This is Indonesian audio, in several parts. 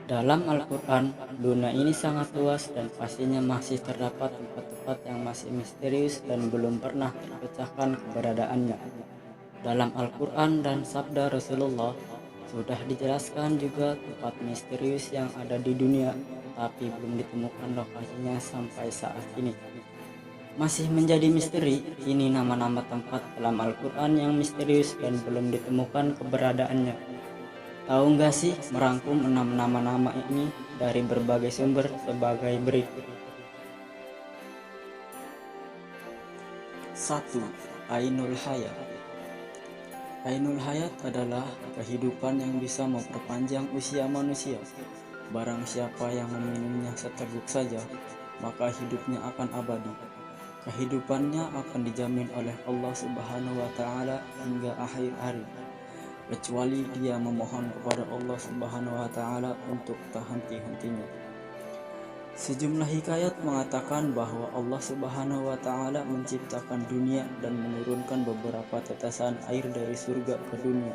Dalam Al-Quran, dunia ini sangat luas dan pastinya masih terdapat tempat-tempat yang masih misterius dan belum pernah terpecahkan keberadaannya. Dalam Al-Quran dan sabda Rasulullah, sudah dijelaskan juga tempat misterius yang ada di dunia, tapi belum ditemukan lokasinya sampai saat ini. Masih menjadi misteri, ini nama-nama tempat dalam Al-Quran yang misterius dan belum ditemukan keberadaannya. Tahu nggak sih merangkum 6 nama-nama ini dari berbagai sumber sebagai berikut. 1. Ainul Hayat. Ainul Hayat adalah kehidupan yang bisa memperpanjang usia manusia. Barang siapa yang meminumnya seteguk saja, maka hidupnya akan abadi. Kehidupannya akan dijamin oleh Allah Subhanahu wa Ta'ala hingga akhir hari, kecuali dia memohon kepada Allah Subhanahu wa Ta'ala untuk tak henti-hentinya. Sejumlah hikayat mengatakan bahwa Allah Subhanahu wa Ta'ala menciptakan dunia dan menurunkan beberapa tetesan air dari surga ke dunia.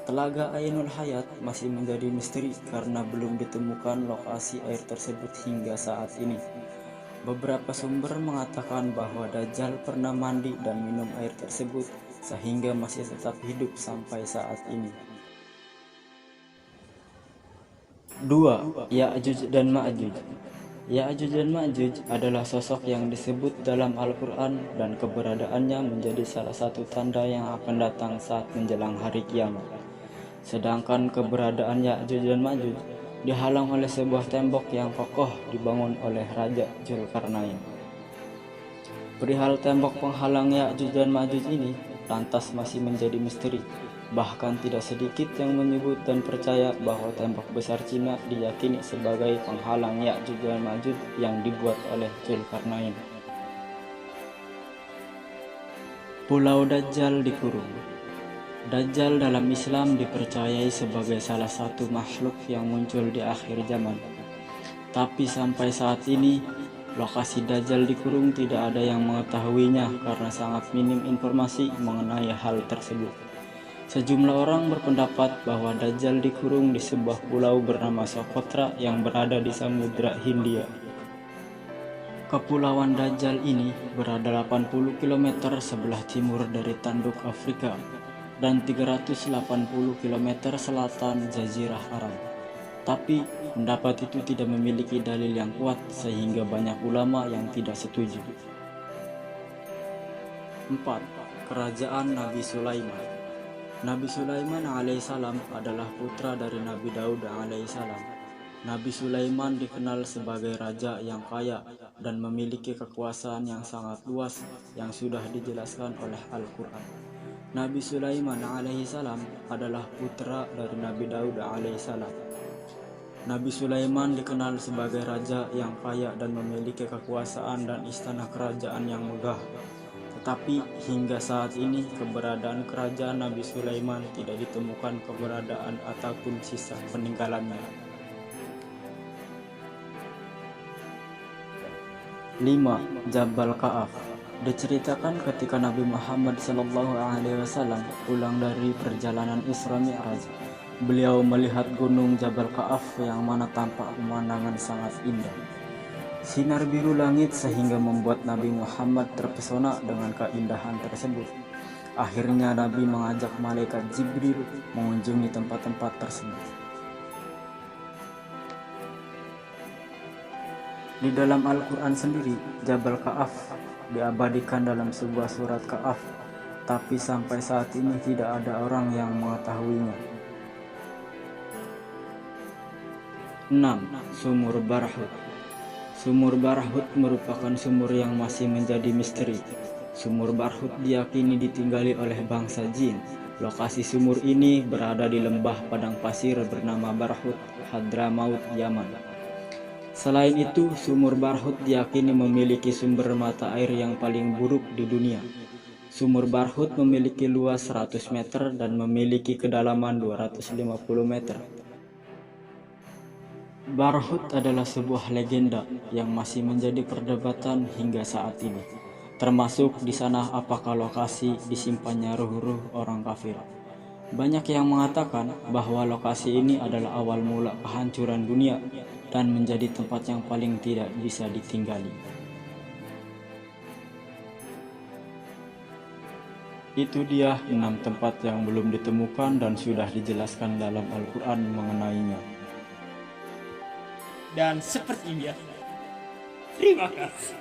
Telaga Ainul Hayat masih menjadi misteri karena belum ditemukan lokasi air tersebut hingga saat ini. Beberapa sumber mengatakan bahwa Dajjal pernah mandi dan minum air tersebut sehingga masih tetap hidup sampai saat ini. 2. Ya'juj dan Ma'juj. Ya'juj dan Ma'juj adalah sosok yang disebut dalam Al-Quran dan keberadaannya menjadi salah satu tanda yang akan datang saat menjelang hari kiamat. Sedangkan keberadaan Ya'juj dan Ma'juj dihalang oleh sebuah tembok yang kokoh dibangun oleh Raja Dzulkarnain. Perihal tembok penghalang Ya'juj dan Ma'juj ini lantas masih menjadi misteri. Bahkan tidak sedikit yang menyebut dan percaya bahwa tembok besar Cina diyakini sebagai penghalang Ya'juj dan Ma'juj yang dibuat oleh Dzulkarnain. Pulau Dajjal dikurung. Dajjal dalam Islam dipercayai sebagai salah satu makhluk yang muncul di akhir zaman. Tapi sampai saat ini, lokasi Dajjal dikurung tidak ada yang mengetahuinya karena sangat minim informasi mengenai hal tersebut. Sejumlah orang berpendapat bahwa Dajjal dikurung di sebuah pulau bernama Socotra yang berada di Samudra Hindia. Kepulauan Dajjal ini berada 80 km sebelah timur dari tanduk Afrika dan 380 km selatan Jazirah Arab. Tapi pendapat itu tidak memiliki dalil yang kuat sehingga banyak ulama yang tidak setuju. 4. Kerajaan Nabi Sulaiman. Nabi Sulaiman alaihissalam adalah putra dari Nabi Daud alaihissalam. Nabi Sulaiman dikenal sebagai raja yang kaya dan memiliki kekuasaan yang sangat luas yang sudah dijelaskan oleh Al-Quran. Nabi Sulaiman alaihissalam adalah putra dari Nabi Daud alaihissalam. Nabi Sulaiman dikenal sebagai raja yang kaya dan memiliki kekuasaan dan istana kerajaan yang megah. Tetapi hingga saat ini keberadaan kerajaan Nabi Sulaiman tidak ditemukan keberadaan ataupun sisa peninggalannya. 5. Jabal Ka'af. Diceritakan ketika Nabi Muhammad SAW pulang dari perjalanan Isra Mi'raj, beliau melihat gunung Jabal Ka'af yang mana tampak pemandangan sangat indah. Sinar biru langit sehingga membuat Nabi Muhammad terpesona dengan keindahan tersebut. Akhirnya Nabi mengajak malaikat Jibril mengunjungi tempat-tempat tersebut. Di dalam Al-Quran sendiri, Jabal Ka'af diabadikan dalam sebuah surat Ka'af, tapi sampai saat ini tidak ada orang yang mengetahuinya. 6. Sumur Barhut. Sumur Barhut merupakan sumur yang masih menjadi misteri. Sumur Barhut diyakini ditinggali oleh bangsa jin. Lokasi sumur ini berada di lembah padang pasir bernama Barhut, Hadramaut, Yaman. Selain itu, sumur Barhut diyakini memiliki sumber mata air yang paling buruk di dunia. Sumur Barhut memiliki luas 100 meter dan memiliki kedalaman 250 meter. Barhut adalah sebuah legenda yang masih menjadi perdebatan hingga saat ini. Termasuk di sana apakah lokasi disimpannya ruh-ruh orang kafir. Banyak yang mengatakan bahwa lokasi ini adalah awal mula kehancuran dunia dan menjadi tempat yang paling tidak bisa ditinggali. Itu dia 6 tempat yang belum ditemukan dan sudah dijelaskan dalam Al-Quran mengenainya. Dan seperti biasa, terima kasih.